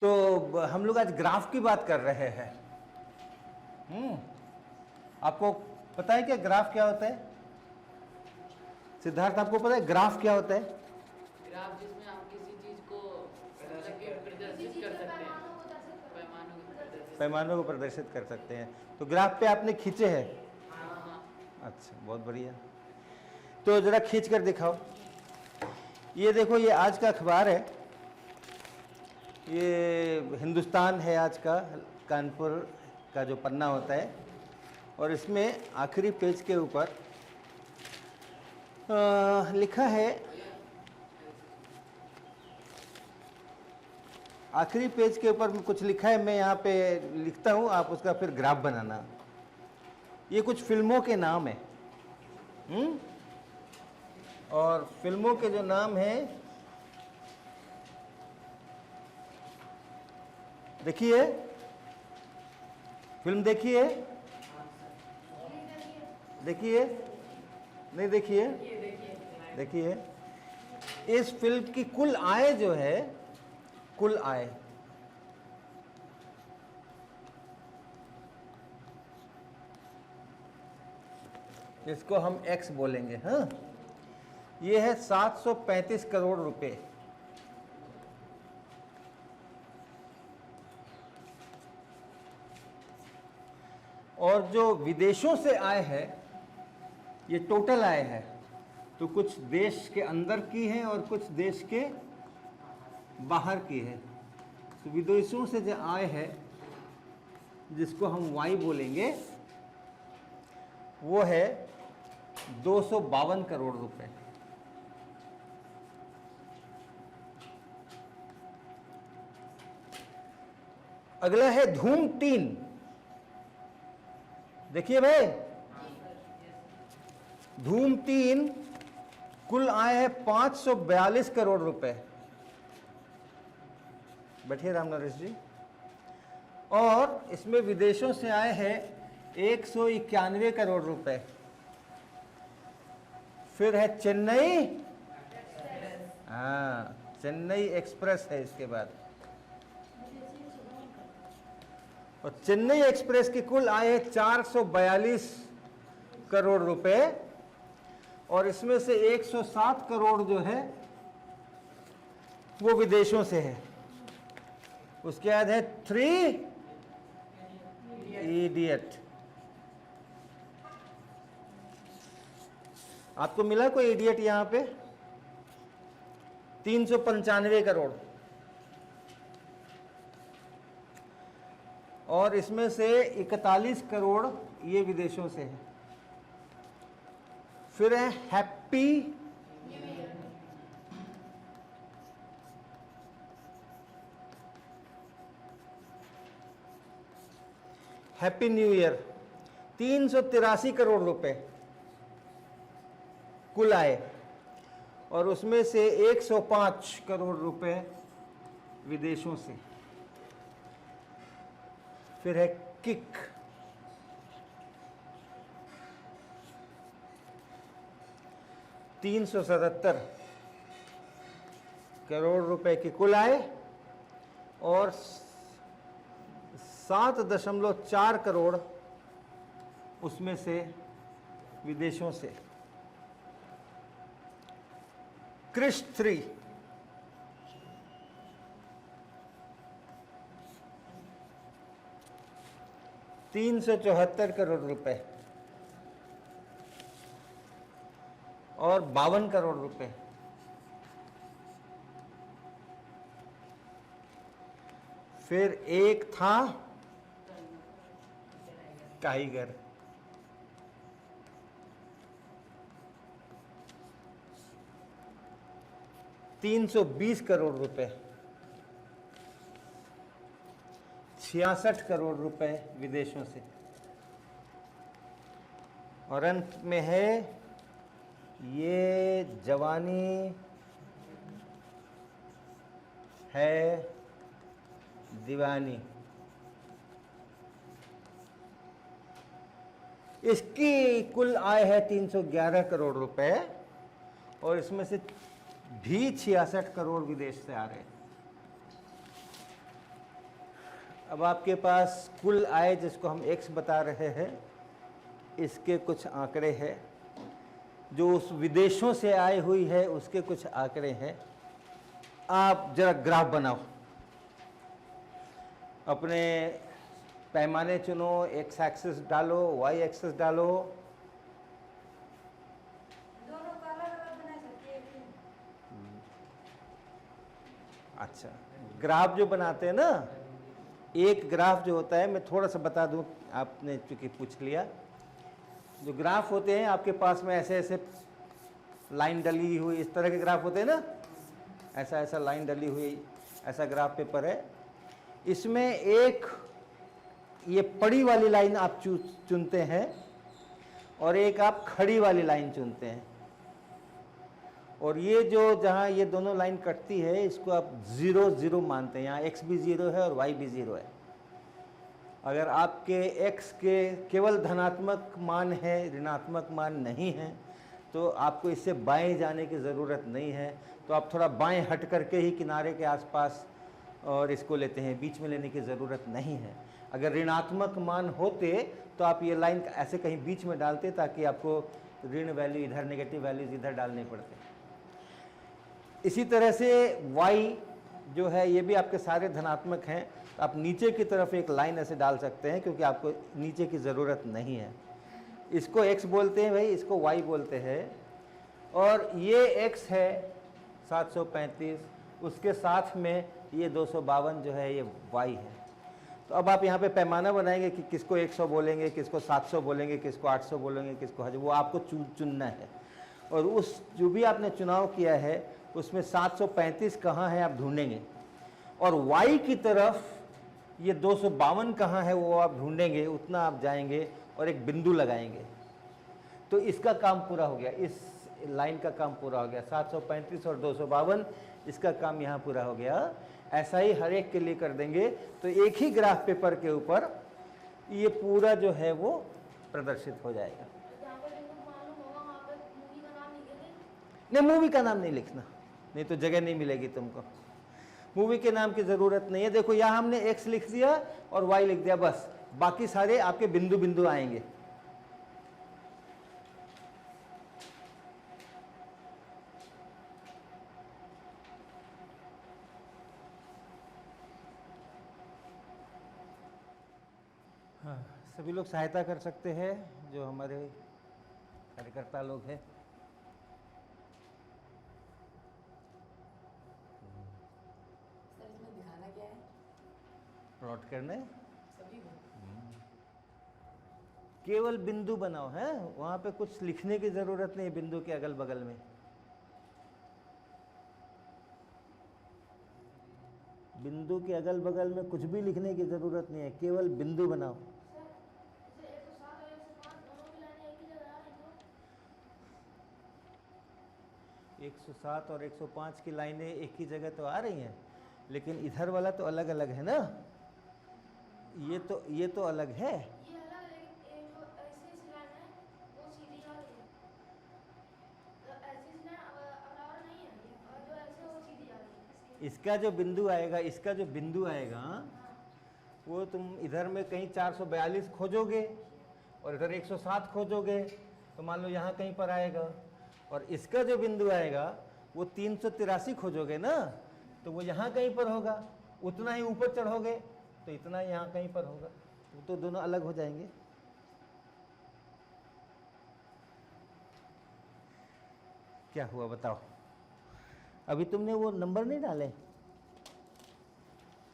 तो हम लोग आज ग्राफ की बात कर रहे हैं। आपको पता है क्या ग्राफ क्या होता है? सिद्धार्थ, आपको पता है ग्राफ क्या होता है? ग्राफ जिसमें आप किसी चीज को प्रदर्शित कर सकते हैं, पैमानों को प्रदर्शित कर सकते हैं। तो ग्राफ पे आपने खींचे हैं? हाँ। अच्छा, बहुत बढ़िया। तो जरा खींच कर दिखाओ। ये देखो, ये आज का अखबार है, ये हिंदुस्तान है आज का, कानपुर का जो पन्ना होता है, और इसमें आखिरी पेज के ऊपर लिखा है, आखिरी पेज के ऊपर कुछ लिखा है, मैं यहाँ पे लिखता हूँ, आप उसका फिर ग्राफ बनाना। ये कुछ फिल्मों के नाम है, और फिल्मों के जो नाम हैं, देखिए, फिल्म देखिए, देखिए, नहीं देखिए, देखिए, इस फिल्म की कुल आय जो है, कुल आय, इसको हम एक्स बोलेंगे। हाँ, ये है 735 करोड़ रुपए। और जो विदेशों से आय है, ये टोटल आय है, तो कुछ देश के अंदर की है और कुछ देश के बाहर की है। तो विदेशों से जो आय है, जिसको हम वाई बोलेंगे, वो है 252 करोड़ रुपए। अगला है धूम 3। देखिए भाई, धूम 3 कुल आय है 542 करोड़ रुपए। बैठिए राम नरेश जी। और इसमें विदेशों से आए हैं 191 करोड़ रुपए। फिर है चेन्नई, हाँ, चेन्नई एक्सप्रेस है इसके बाद, और चेन्नई एक्सप्रेस की कुल आय है 442 करोड़ रुपए, और इसमें से 107 करोड़ जो है वो विदेशों से है। उसके बाद है 3 इडियट। आपको मिला कोई इडियट यहां पे? 395 करोड़, और इसमें से 41 करोड़ ये विदेशों से है। फिर है happy happy new year, 383 crore रुपए कुल आए, और उसमें से 105 करोड़ रुपए विदेशों से। फिर है किक, $377 करोड़ रुपए की कुल आय, और 7.4 करोड़ उसमें से विदेशों से। क्रिश 3 374 करोड़ रुपए, और 52 करोड़ रुपए। फिर एक था टाइगर, 320 करोड़ रुपए, 66 करोड़ रुपए विदेशों से। और अंत में है ये जवानी है दीवानी, इसकी कुल आय है 311 करोड़ रुपए, और इसमें से भी 66 करोड़ विदेश से आ रहे हैं। अब आपके पास कुल आय जिसको हम x बता रहे हैं, इसके कुछ आंकड़े हैं। जो उस विदेशों से आय हुई है उसके कुछ आंकड़े हैं। आप जरा ग्राफ बनाओ, अपने पैमाने चुनो, x एक्सिस डालो, y एक्सिस डालो। दोनों का अलग-अलग बना सकते हैं। अच्छा, ग्राफ जो बनाते हैं ना, एक ग्राफ जो होता है, मैं थोड़ा सा बता दूं, आपने चूंकि पूछ लिया। जो ग्राफ होते हैं आपके पास में ऐसे ऐसे लाइन डली हुई, इस तरह के ग्राफ होते हैं ना, ऐसा ऐसा लाइन डली हुई, ऐसा ग्राफ पेपर है। इसमें एक ये पड़ी वाली लाइन आप चुनते हैं और एक आप खड़ी वाली लाइन चुनते हैं। और ये जो जहाँ ये दोनों लाइन कटती है इसको आप 0 0 मानते हैं। यहाँ x भी 0 है और y भी 0 है। अगर आपके x के केवल धनात्मक मान है, ऋणात्मक मान नहीं है, तो आपको इससे बाएं जाने की ज़रूरत नहीं है। तो आप थोड़ा बाएं हट करके ही किनारे के आसपास और इसको लेते हैं, बीच में लेने की ज़रूरत नहीं है। अगर ऋणात्मक मान होते तो आप ये लाइन ऐसे कहीं बीच में डालते ताकि आपको ऋण वैल्यू इधर, नेगेटिव वैल्यूज इधर डालने पड़ते। इसी तरह से y जो है ये भी आपके सारे धनात्मक हैं, तो आप नीचे की तरफ एक लाइन ऐसे डाल सकते हैं क्योंकि आपको नीचे की ज़रूरत नहीं है। इसको x बोलते हैं भाई, इसको y बोलते हैं। और ये x है 735, उसके साथ में ये 252 जो है ये y है। तो अब आप यहाँ पे पैमाना बनाएंगे कि किसको 100 बोलेंगे, किसको 700 बोलेंगे, किसको 800 बोलेंगे, किसको 1000, वो आपको चुनना है। और उस जो भी आपने चुनाव किया है उसमें 735 कहाँ है आप ढूंढेंगे, और y की तरफ ये 252 कहाँ है वो आप ढूंढेंगे। उतना आप जाएंगे और एक बिंदु लगाएंगे, तो इसका काम पूरा हो गया, इस लाइन का काम पूरा हो गया। 735 और 252 इसका काम यहाँ पूरा हो गया। ऐसा ही हर एक के लिए कर देंगे तो एक ही ग्राफ पेपर के ऊपर ये पूरा जो है वो प्रदर्शित हो जाएगा। जहाँ पर इनको मालूम होगा वहाँ पे मूवी का नाम लिख दें। नहीं, मूवी का नाम नहीं लिखना, नहीं तो जगह नहीं मिलेगी तुमको। मूवी के नाम की ज़रूरत नहीं है। देखो यहाँ हमने x लिख दिया और y लिख दिया, बस। बाकी सारे आपके बिंदु बिंदु आएंगे। हाँ, सभी लोग सहायता कर सकते हैं जो हमारे कार्यकर्ता लोग हैं। सर इसमें दिखाना क्या है? प्लॉट करने सभी को केवल बिंदु बनाओ है, वहां पे कुछ लिखने की जरूरत नहीं। बिंदु के अगल बगल में बिंदु के अगल बगल में कुछ भी लिखने की जरूरत नहीं है, केवल बिंदु बनाओ। सर इसे 107 और 105 दोनों की लाइनें एक ही जगह आ रही तो 107 और 105 की लाइनें एक ही जगह तो आ रही हैं, लेकिन इधर वाला तो अलग अलग है ना। ये तो अलग है। ये अलग है, लेकिन जो ऐसी लाइन है वो सीधी आ रही है। तो ऐसी लाइन अलावा नहीं है, और जो ऐसे वो सीधी आ रही है। इसका जो बिंदु आएगा, इसका जो बिंदु आएगा वो तुम इधर में कहीं 442 खोजोगे और इधर 107 खोजोगे, तो मान लो यहाँ कहीं पर आएगा। और इसका जो बिंदु आएगा वो 383 खोजोगे ना, तो वो यहाँ कहीं पर होगा। उतना ही ऊपर चढ़ोगे तो इतना यहाँ कहीं पर होगा, तो दोनों अलग हो जाएंगे। क्या हुआ बताओ? अभी तुमने वो नंबर नहीं डाले,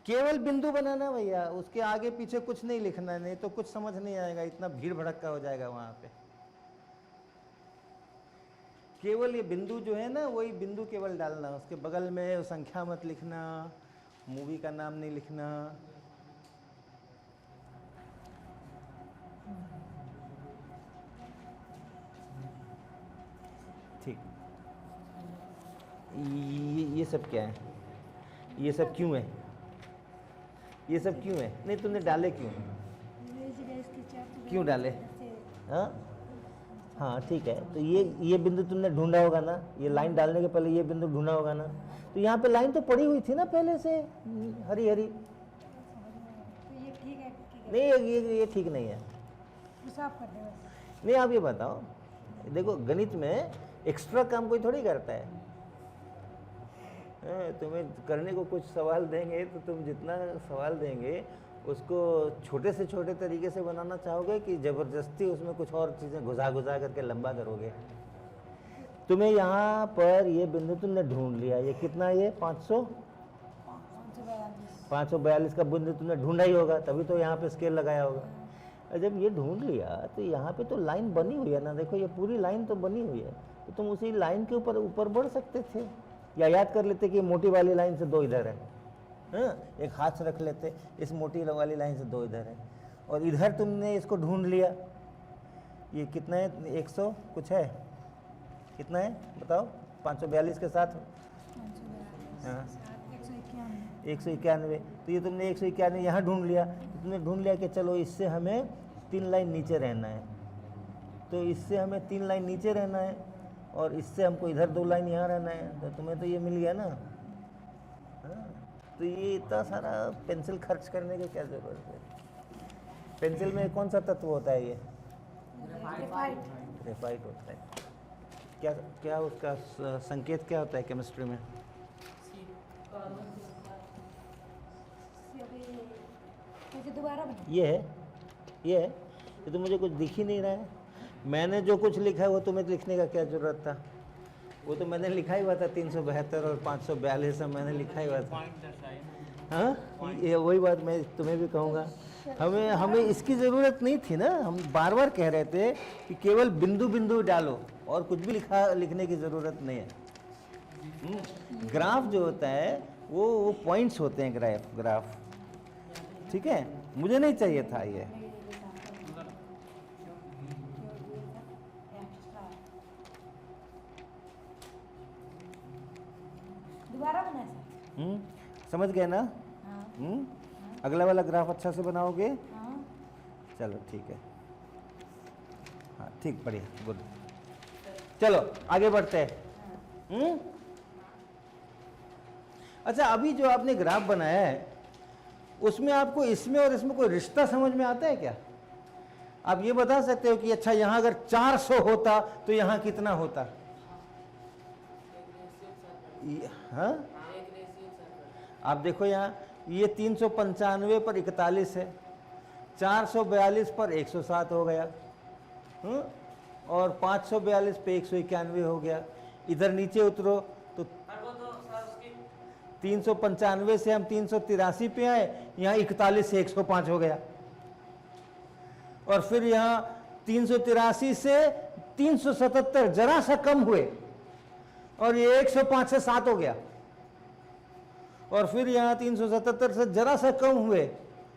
केवल बिंदु बनाना भैया, उसके आगे पीछे कुछ नहीं लिखना, नहीं तो कुछ समझ नहीं आएगा, इतना भीड़ भड़क्का हो जाएगा वहां पे। केवल ये बिंदु जो है ना, वही बिंदु केवल डालना, उसके बगल में संख्या मत लिखना, मूवी का नाम नहीं लिखना। ठीक, ये सब क्या है? ये सब क्यों है? ये सब क्यों है? नहीं तुमने डाले क्यों? क्यों डाले? हाँ हाँ ठीक है, तो ये बिंदु तुमने ढूंढा होगा ना, ये लाइन डालने के पहले ये बिंदु ढूंढा होगा ना। तो यहाँ पे लाइन तो पड़ी हुई थी ना पहले से, हरी हरी। तो नहीं है। नहीं ये ठीक नहीं है। साफ कर दे बस। नहीं आप ये बताओ, देखो गणित में एक्स्ट्रा काम कोई थोड़ी करता है। तुम्हें करने को कुछ सवाल देंगे तो तुम जितना सवाल देंगे उसको छोटे से छोटे तरीके से बनाना चाहोगे कि ज़बरदस्ती उसमें कुछ और चीज़ें घुसा घुसा करके लंबा करोगे। तुम्हें यहाँ पर ये बिंदु तुमने ढूंढ लिया, ये कितना है, ये 542 का बिंदु तुमने ढूंढा ही होगा, तभी तो यहाँ पे स्केल लगाया होगा। और जब ये ढूंढ लिया तो यहाँ पे तो लाइन बनी हुई है ना, देखो ये पूरी लाइन तो बनी हुई है, तो तुम उसी लाइन के ऊपर बढ़ सकते थे, या याद कर लेते कि मोटी वाली लाइन से 2 इधर है, हाँ एक हाथ से रख लेते, इस मोटी वाली लाइन से 2 इधर है, और इधर तुमने इसको ढूंढ लिया, ये कितना है, 100 कुछ है, कितना है बताओ, 542 के साथ, हाँ 191, तो ये तुमने 191 यहाँ ढूंढ लिया, तो तुमने ढूंढ लिया कि चलो इससे हमें 3 लाइन नीचे रहना है, तो इससे हमें 3 लाइन नीचे रहना है, और इससे हमको इधर 2 लाइन यहाँ रहना है, तो तुम्हें तो ये मिल गया ना। हाँ, तो ये इतना सारा पेंसिल खर्च करने की क्या ज़रूरत है। पेंसिल में कौन सा तत्व होता है, ये ग्रेफाइट होता है। क्या क्या उसका संकेत क्या होता है केमिस्ट्री में, दोबारा ये है, ये तो मुझे कुछ दिख ही नहीं रहा है। मैंने जो कुछ लिखा है वो तुम्हें लिखने का क्या ज़रूरत था, वो तो मैंने लिखा ही हुआ था, 372 और 542 मैंने लिखा ही हुआ था। हाँ ये वही बात मैं तुम्हें भी कहूँगा, हमें इसकी ज़रूरत नहीं थी ना, हम बार बार कह रहे थे कि केवल बिंदु बिंदु डालो और कुछ भी लिखने की ज़रूरत नहीं है। ग्राफ जो होता है वो पॉइंट्स होते हैं, ग्राफ, ठीक है, मुझे नहीं चाहिए था ये। दोबारा बना सर। समझ गए ना। हाँ। अगला वाला ग्राफ अच्छा से बनाओगे, हाँ। चलो ठीक है, हाँ ठीक, बढ़िया, गुड, चलो आगे बढ़ते हैं। अच्छा अभी जो आपने ग्राफ बनाया है उसमें आपको इसमें और इसमें कोई रिश्ता समझ में आता है क्या? आप ये बता सकते हो कि अच्छा यहाँ अगर 400 होता तो यहाँ कितना होता? हाँ आप देखो यहाँ ये 395 पर 41 है, 442 पर 107 हो गया, और 542 पे 191 हो गया। इधर नीचे उतरो तो 395 से हम 383 पे आए, यहाँ 41 से 105 हो गया, और फिर यहाँ 383 से 377 जरा सा कम हुए, और ये 105 से 7 हो गया, और फिर यहाँ 377 से जरा सा कम हुए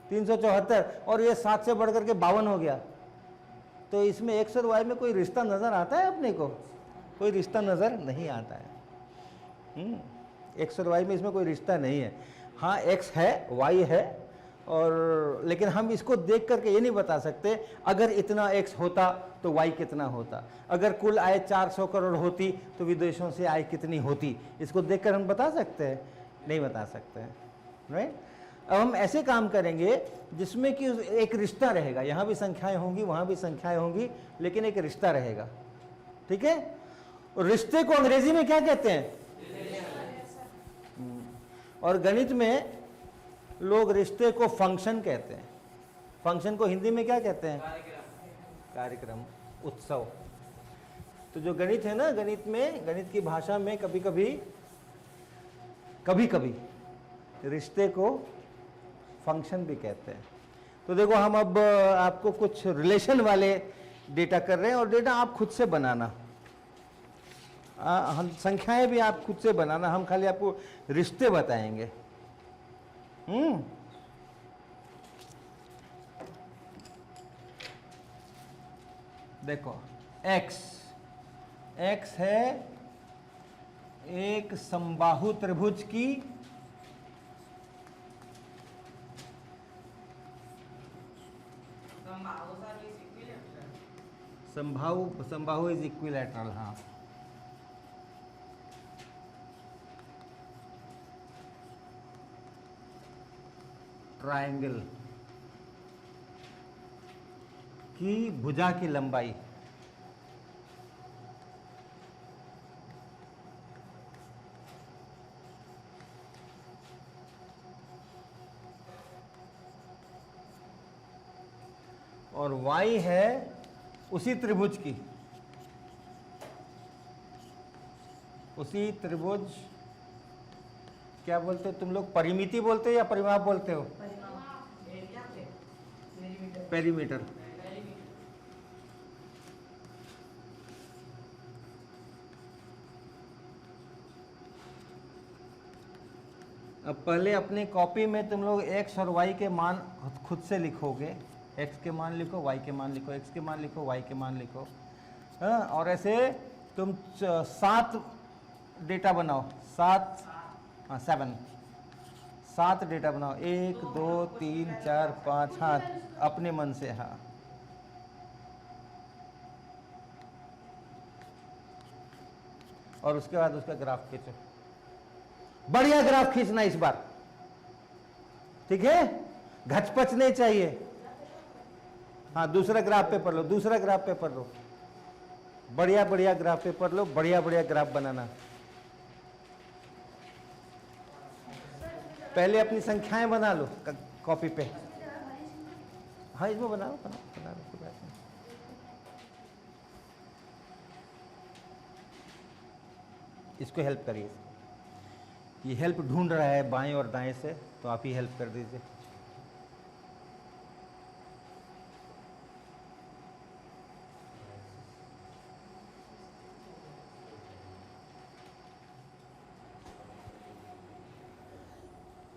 374, और ये 7 से बढ़कर के 52 हो गया। तो इसमें एक्स और वाई में कोई रिश्ता नजर आता है अपने को? कोई रिश्ता नजर नहीं आता है। एक्स और वाई में इसमें कोई रिश्ता नहीं है। हाँ एक्स है, वाई है, और लेकिन हम इसको देख करके ये नहीं बता सकते अगर इतना एक्स होता तो वाई कितना होता, अगर कुल आय 400 करोड़ होती तो विदेशों से आय कितनी होती, इसको देखकर हम बता सकते हैं? नहीं बता सकते हैं, राइट। अब हम ऐसे काम करेंगे जिसमें कि एक रिश्ता रहेगा, यहाँ भी संख्याएं होंगी, वहाँ भी संख्याएं होंगी, लेकिन एक रिश्ता रहेगा, ठीक है। रिश्ते को अंग्रेजी में क्या कहते हैं? और गणित में लोग रिश्ते को फंक्शन कहते हैं। फंक्शन को हिंदी में क्या कहते हैं? कार्यक्रम, उत्सव। तो जो गणित है ना, गणित में, गणित की भाषा में कभी कभी रिश्ते को फंक्शन भी कहते हैं। तो देखो हम अब आपको कुछ रिलेशन वाले डेटा कर रहे हैं, और डेटा आप खुद से बनाना, हम संख्याएं भी आप खुद से बनाना, हम खाली आपको रिश्ते बताएंगे। देखो x है एक समबाहु त्रिभुज की समबाहु इज इक्विलैटरल, हाँ। ट्रायंगल की भुजा की लंबाई। और y है उसी त्रिभुज की, उसी त्रिभुज, क्या बोलते हो तुम लोग, परिमिति बोलते हो या परिमाप बोलते हो? पेरीमीटर। अब पहले अपनी कॉपी में तुम लोग x और y के मान खुद से लिखोगे। x के मान लिखो, y के मान लिखो, x के मान लिखो, y के मान लिखो। हाँ, और ऐसे तुम 7 डेटा बनाओ, 7 डेटा बनाओ, 1 2 3 4 5, हाँ अपने मन से, हाँ। और उसके बाद उसका ग्राफ खींचो, बढ़िया ग्राफ खींचना इस बार, ठीक है, घचपच नहीं चाहिए। हाँ, दूसरा ग्राफ पेपर लो, दूसरा ग्राफ पेपर लो, बढ़िया बढ़िया ग्राफ पेपर लो, बढ़िया बढ़िया ग्राफ बनाना। पहले अपनी संख्याएं बना लो कॉपी पे। हाँ, इसमें बनाओ बनाओ बनाओ, कोई बात नहीं। इसको हेल्प करिए, ये हेल्प ढूंढ रहा है बाएं और दाएं से, तो आप ही हेल्प कर दीजिए।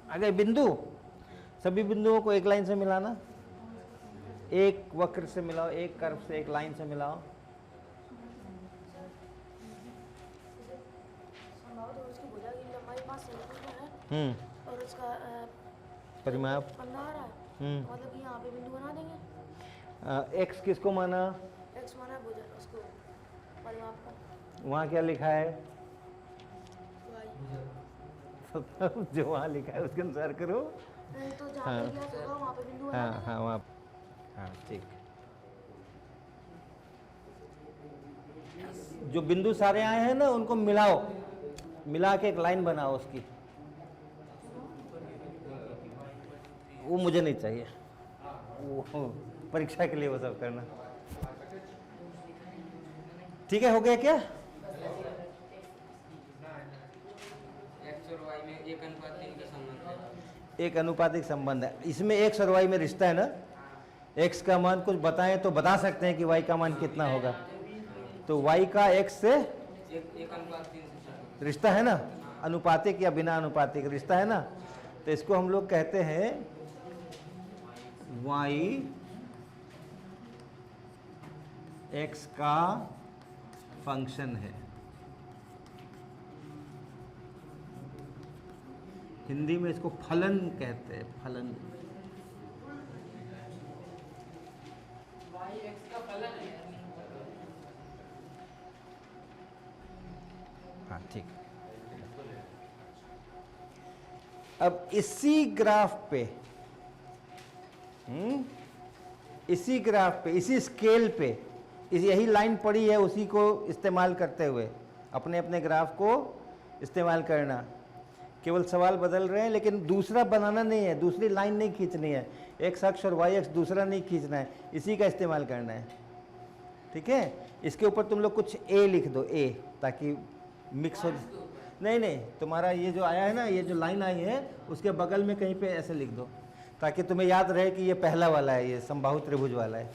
आगे बिंदु, सभी बिंदुओं को एक लाइन से मिलाना, एक वक्र से मिलाओ, एक कर्व से, एक लाइन से मिलाओ। उसकी भुजा की लंबाई 5 सेंटीमीटर है और उसका परिमाप 15 है, मतलब कि यहाँ पे बिंदु बना देंगे। एक्स किसको माना? एक्स माना भुजा उसको परिमाप का। वहाँ क्या लिखा है? वाई। जो वहाँ लिखा है उसके अनुसार करो। तो जहाँ पे गैस होगा वहाँ पे बिंदु बना हाँ देंगे। हाँ वहाँ, हाँ ठीक। जो बिंदु सारे आए हैं ना उनको मिलाओ, मिला के एक लाइन बनाओ उसकी। वो मुझे नहीं चाहिए, वो परीक्षा के लिए वो सब करना। ठीक है, हो गया क्या? एक्स और वाई में 1:3 का संबंध है। एक अनुपातिक संबंध है इसमें, एक्स और वाई में रिश्ता है ना। एक्स का मान कुछ बताएं तो बता सकते हैं कि वाई का मान कितना होगा, तो वाई का एक्स से 1:3 रिश्ता है ना, अनुपातिक या बिना अनुपातिक रिश्ता है ना। तो इसको हम लोग कहते हैं y x का फंक्शन है। हिंदी में इसको फलन कहते हैं, फलन। वाई एक्स का फलन है। हाँ ठीक। अब इसी ग्राफ पे, इसी ग्राफ पे, इसी स्केल पे, यही लाइन पड़ी है, उसी को इस्तेमाल करते हुए अपने अपने ग्राफ को इस्तेमाल करना। केवल सवाल बदल रहे हैं, लेकिन दूसरा बनाना नहीं है, दूसरी लाइन नहीं खींचनी है, एक्स अक्ष और वाई अक्ष दूसरा नहीं खींचना है, इसी का इस्तेमाल करना है। ठीक है, इसके ऊपर तुम लोग कुछ ए लिख दो, ए, ताकि मिक्स हो। नहीं नहीं, तुम्हारा ये जो आया है ना, ये जो लाइन आई है उसके बगल में कहीं पे ऐसे लिख दो, ताकि तुम्हें याद रहे कि ये पहला वाला है, ये समबाहु त्रिभुज वाला है।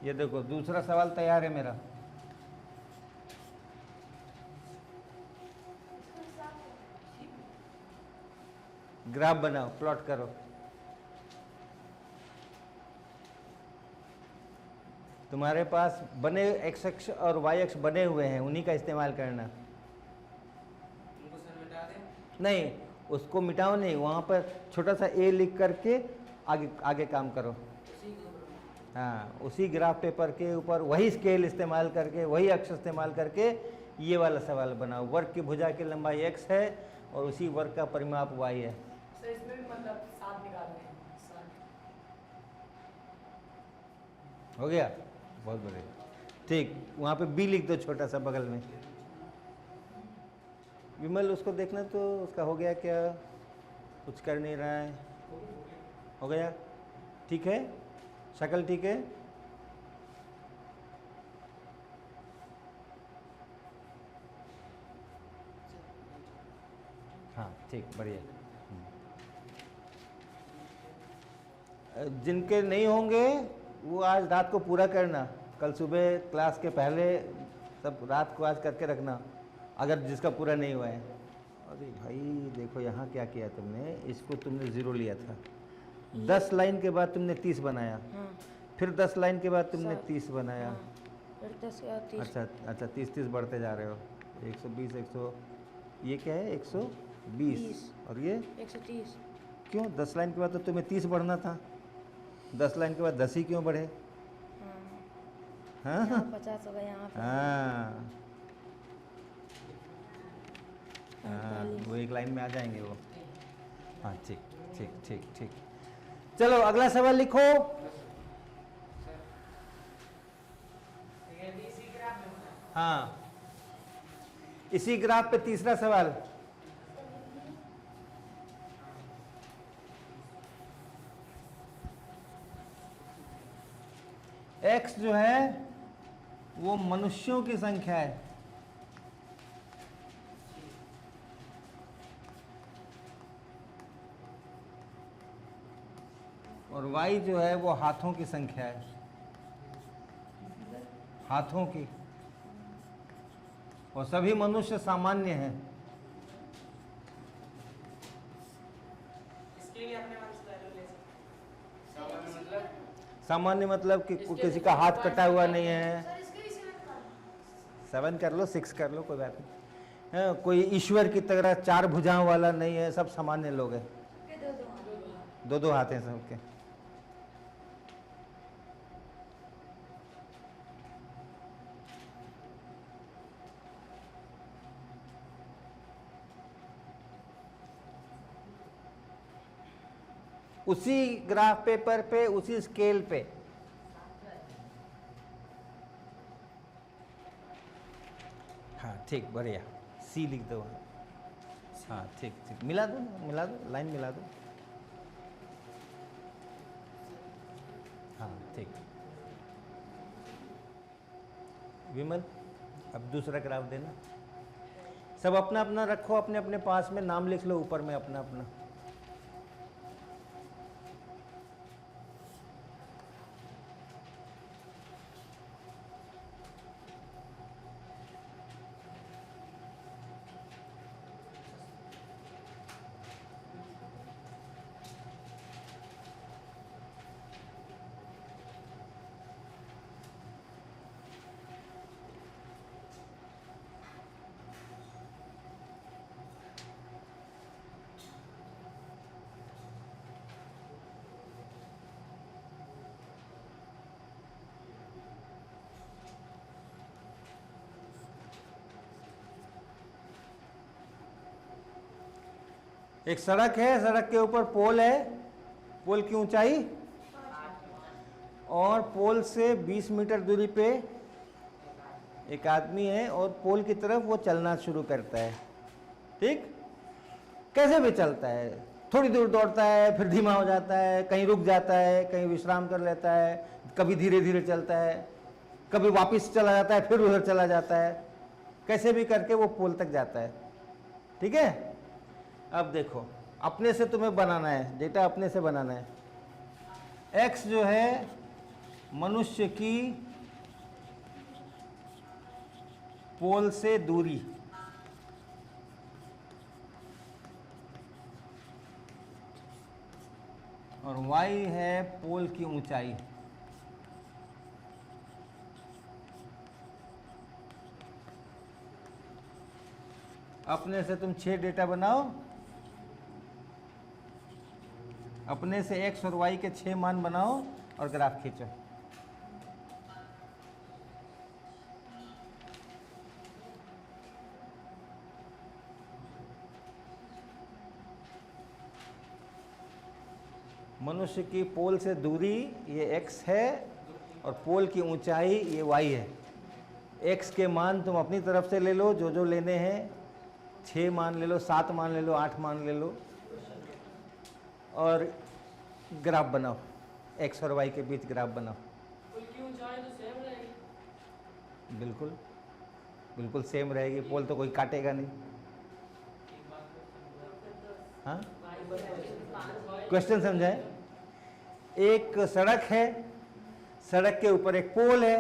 ये देखो दूसरा सवाल तैयार है मेरा। ग्राफ बनाओ, प्लॉट करो। तुम्हारे पास बने एक्स अक्ष और वाई अक्ष बने हुए हैं, उन्हीं का इस्तेमाल करना। उनको सर मिटा दें। नहीं, उसको मिटाओ नहीं, वहां पर छोटा सा ए लिख करके आगे आगे काम करो। उसी हाँ, उसी ग्राफ पेपर के ऊपर वही स्केल इस्तेमाल करके, वही अक्ष इस्तेमाल करके ये वाला सवाल बनाओ। वर्ग की भुजा की लंबाई x है और उसी वर्ग का परिमाप y है। सर इसमें भी मतलब 7 निकालने हैं 7। हो गया, बहुत बढ़िया। ठीक, वहाँ पे b लिख दो छोटा सा बगल में। विमल उसको देखना तो उसका हो गया क्या, कुछ कर नहीं रहा है। हो गया, ठीक है, शक्ल ठीक है। हाँ ठीक, बढ़िया। जिनके नहीं होंगे वो आज रात को पूरा करना, कल सुबह क्लास के पहले सब रात को आज करके रखना, अगर जिसका पूरा नहीं हुआ है। अरे भाई देखो यहाँ क्या किया तुमने, इसको तुमने 0 लिया था, 10 लाइन के बाद तुमने 30 बनाया, फिर 10 लाइन के बाद तुमने 30 बनाया। फिर 10 के बाद 30। अच्छा 30 बढ़ते जा रहे हो। 120 100, ये क्या है 120 और ये 130। क्यों? 10 लाइन के बाद तो तुम्हें 30 बढ़ना था, 10 लाइन के बाद 10 ही क्यों बढ़े? हाँ यहाँ 50 होगा, यहाँ पे हाँ हाँ, वो एक लाइन में आ जाएंगे वो। हाँ ठीक ठीक ठीक ठीक। चलो अगला सवाल लिखो। हाँ, इसी ग्राफ पे तीसरा सवाल। x जो है वो मनुष्यों की संख्या है और y जो है वो हाथों की संख्या है, हाथों की, और सभी मनुष्य सामान्य हैं। इसके लिए अपने मन से वैल्यू ले सकते सामान्य मतलब सामान्य मतलब कि किसी का हाथ कटा हुआ नहीं है। सर इसके भी 7 कर 7 कर लो, 6 कर लो, कोई बात नहीं। हाँ, कोई ईश्वर की तरह 4 भुजाओं वाला नहीं है, सब सामान्य लोग हैं। दो दो हाथ हैं सबके। उसी ग्राफ पेपर पे, उसी स्केल पे हाँ ठीक, बढ़िया, सी लिख दो। हाँ ठीक ठीक, मिला दो मिला दो, लाइन मिला दो। हाँ ठीक। विमल अब दूसरा ग्राफ देना। सब अपना अपना रखो, अपने अपने पास में नाम लिख लो ऊपर में अपना अपना। एक सड़क है, सड़क के ऊपर पोल है, पोल की ऊंचाई, और पोल से 20 मीटर दूरी पे एक आदमी है और पोल की तरफ वो चलना शुरू करता है। ठीक, कैसे भी चलता है, थोड़ी दूर दौड़ता है, फिर धीमा हो जाता है, कहीं रुक जाता है, कहीं विश्राम कर लेता है, कभी धीरे धीरे चलता है, कभी वापस चला जाता है, फिर उधर चला जाता है, कैसे भी करके वो पोल तक जाता है। ठीक है, अब देखो अपने से तुम्हें बनाना है, डेटा अपने से बनाना है। x जो है मनुष्य की पोल से दूरी, और y है पोल की ऊंचाई। अपने से तुम 6 डेटा बनाओ, अपने से x और y के 6 मान बनाओ और ग्राफ खींचो। मनुष्य की पोल से दूरी ये x है और पोल की ऊंचाई ये y है। x के मान तुम अपनी तरफ से ले लो, जो लेने हैं, 6 मान ले लो, 7 मान ले लो, 8 मान ले लो, और ग्राफ बनाओ, x और y के बीच ग्राफ बनाओ। पुल की ऊंचाई तो सेम रहेगी। बिल्कुल बिल्कुल सेम रहेगी, पोल तो कोई काटेगा नहीं। हाँ, क्वेश्चन समझाएं। एक सड़क है, सड़क के ऊपर एक पोल है,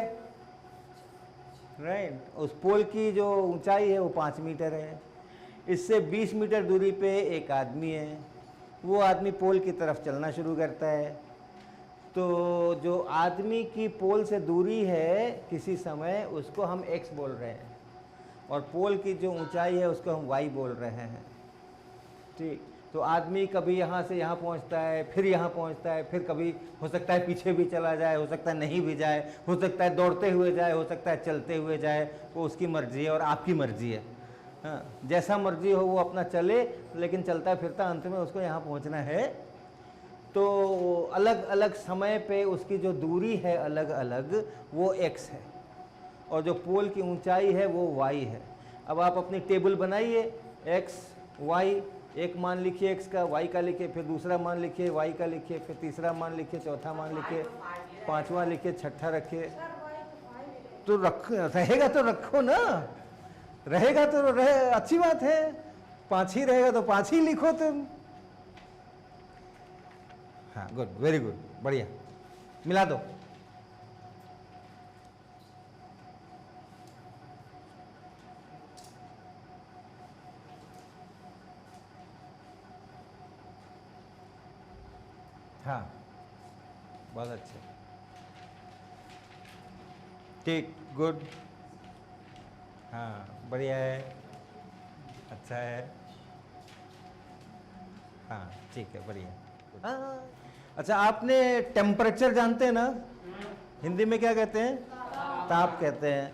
राइट। उस पोल की जो ऊंचाई है वो 5 मीटर है। इससे 20 मीटर दूरी पे एक आदमी है, वो आदमी पोल की तरफ चलना शुरू करता है। तो जो आदमी की पोल से दूरी है किसी समय, उसको हम x बोल रहे हैं, और पोल की जो ऊंचाई है उसको हम y बोल रहे हैं। ठीक, तो आदमी कभी यहाँ से यहाँ पहुँचता है, फिर यहाँ पहुँचता है, फिर कभी हो सकता है पीछे भी चला जाए, हो सकता है नहीं भी जाए, हो सकता है दौड़ते हुए जाए, हो सकता है चलते हुए जाए, वो उसकी मर्जी है और आपकी मर्जी है। हाँ, जैसा मर्जी हो वो अपना चले, लेकिन चलता फिरता अंत में उसको यहाँ पहुँचना है। तो अलग अलग समय पे उसकी जो दूरी है अलग अलग, वो x है, और जो पोल की ऊंचाई है वो y है। अब आप अपनी टेबल बनाइए, x y, एक मान लिखिए x का, y का लिखिए, फिर दूसरा मान लिखिए, y का लिखिए, फिर तीसरा मान लिखिए, चौथा मान लिखिए, पांचवा लिखिए, छठा रखिए। तो रहेगा तो रखो ना, रहेगा तो रहे, अच्छी बात है। 5 ही रहेगा तो 5 ही लिखो तुम। हाँ, गुड, वेरी गुड, बढ़िया, मिला दो। हाँ, बहुत अच्छे, ठीक, गुड, हाँ, बढ़िया है, अच्छा है, हाँ, ठीक है, बढ़िया। हाँ, अच्छा, आपने टेम्परेचर जानते हैं ना, हिंदी में क्या कहते हैं? ताप कहते हैं।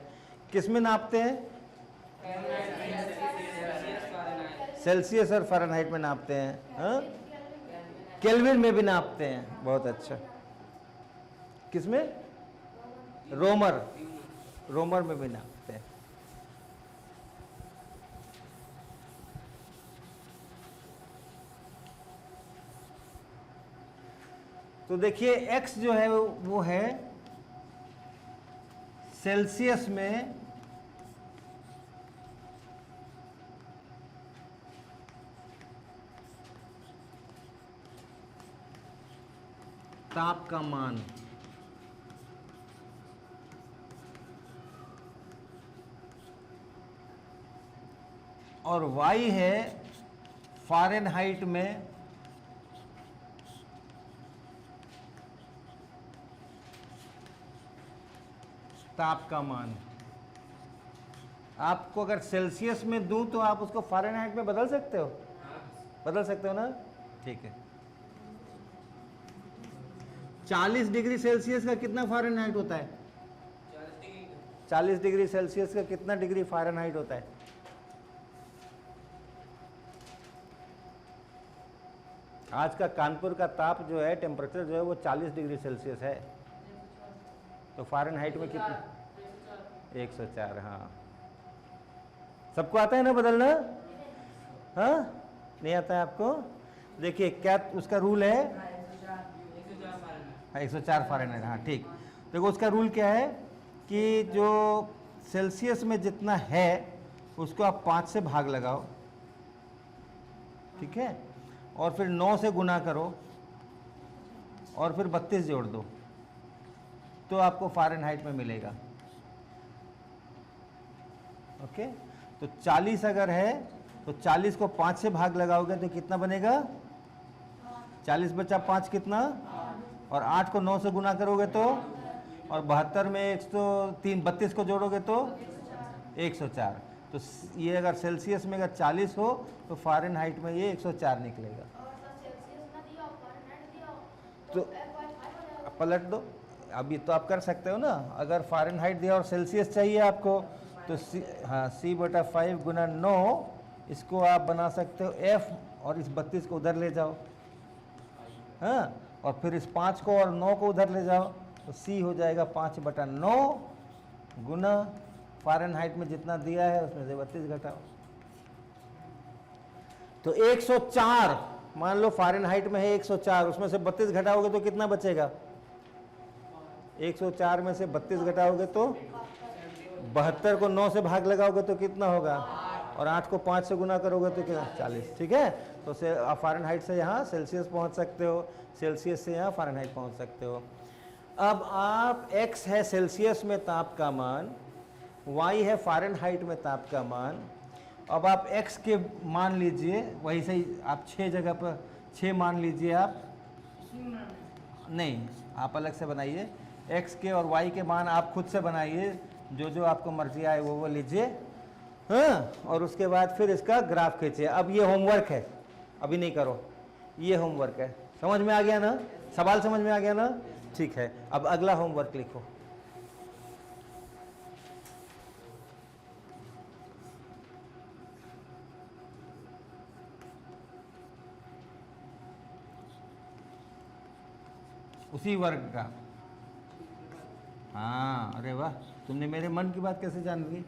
किस में नापते हैं? सेल्सियस और फ़ारेनहाइट में नापते हैं। हाँ, केल्विन में भी नापते हैं। बहुत अच्छा। किसमें? रोमर में भी नापते हैं। तो देखिए x जो है वो है सेल्सियस में ताप का मान, और y है फ़ारेनहाइट में ताप का मान। आपको अगर सेल्सियस में दूं तो आप उसको फ़ारेनहाइट में बदल सकते हो? बदल सकते हो ना? ठीक है। 40 डिग्री सेल्सियस का कितना फ़ारेनहाइट होता है? 40 डिग्री सेल्सियस का कितना डिग्री फ़ारेनहाइट होता है? आज का कानपुर का ताप जो है, टेम्परेचर जो है वो 40 डिग्री सेल्सियस है। तो फ़ारेनहाइट में कितना? 104। हाँ, सबको आता है ना बदलना? हाँ, नहीं आता है आपको? देखिए क्या उसका रूल है? 104 फ़ारेनहाइट। हाँ, ठीक। देखो उसका रूल क्या है कि जो सेल्सियस में जितना है उसको आप 5 से भाग लगाओ, ठीक है, और फिर 9 से गुना करो, और फिर 32 जोड़ दो, तो आपको फ़ारेनहाइट में मिलेगा। ओके, तो 40 अगर है तो 40 को 5 से भाग लगाओगे तो कितना बनेगा? 40 बचा 5 कितना? और 8 को 9 से गुना करोगे तो, और 72 में 103 32 को जोड़ोगे तो 104। तो ये अगर सेल्सियस में अगर 40 हो तो फ़ारेनहाइट में ये 104 निकलेगा। तो पलट दो, अभी तो आप कर सकते हो ना। अगर फ़ारेनहाइट दिया और सेल्सियस चाहिए आपको तो C/5 गुना 9, इसको आप बना सकते हो F, और इस 32 को उधर ले जाओ। हाँ, और फिर इस 5 को और 9 को उधर ले जाओ तो C हो जाएगा 5/9 गुना फ़ारेनहाइट में जितना दिया है उसमें से 32 घटाओ। तो 104 मान लो फ़ारेनहाइट में है 104, उसमें से 32 घटाओगे तो कितना बचेगा? 104 में से 32 घटाओगे तो 72 को 9 से भाग लगाओगे तो कितना होगा? और 8 को 5 से गुना करोगे तो कितना? 40। ठीक है, तो आप फ़ारेनहाइट से यहाँ सेल्सियस पहुँच सकते हो, सेल्सियस से यहाँ फ़ारेनहाइट पहुँच सकते हो। अब आप x है सेल्सियस में ताप का मान, y है फ़ारेनहाइट में ताप का मान। अब आप x के मान लीजिए, वही सही आप 6 जगह पर 6 मान लीजिए आप, नहीं आप अलग से बनाइए। x के और y के मान आप खुद से बनाइए, जो जो आपको मर्जी आए वो लीजिए, हाँ। और उसके बाद फिर इसका ग्राफ खींचिए। अब ये होमवर्क है, अभी नहीं करो, ये होमवर्क है। समझ में आ गया ना? सवाल समझ में आ गया ना? ठीक है, अब अगला होमवर्क लिखो। उसी वर्ग का। हाँ, अरे वाह, तुमने मेरे मन की बात कैसे जान ली?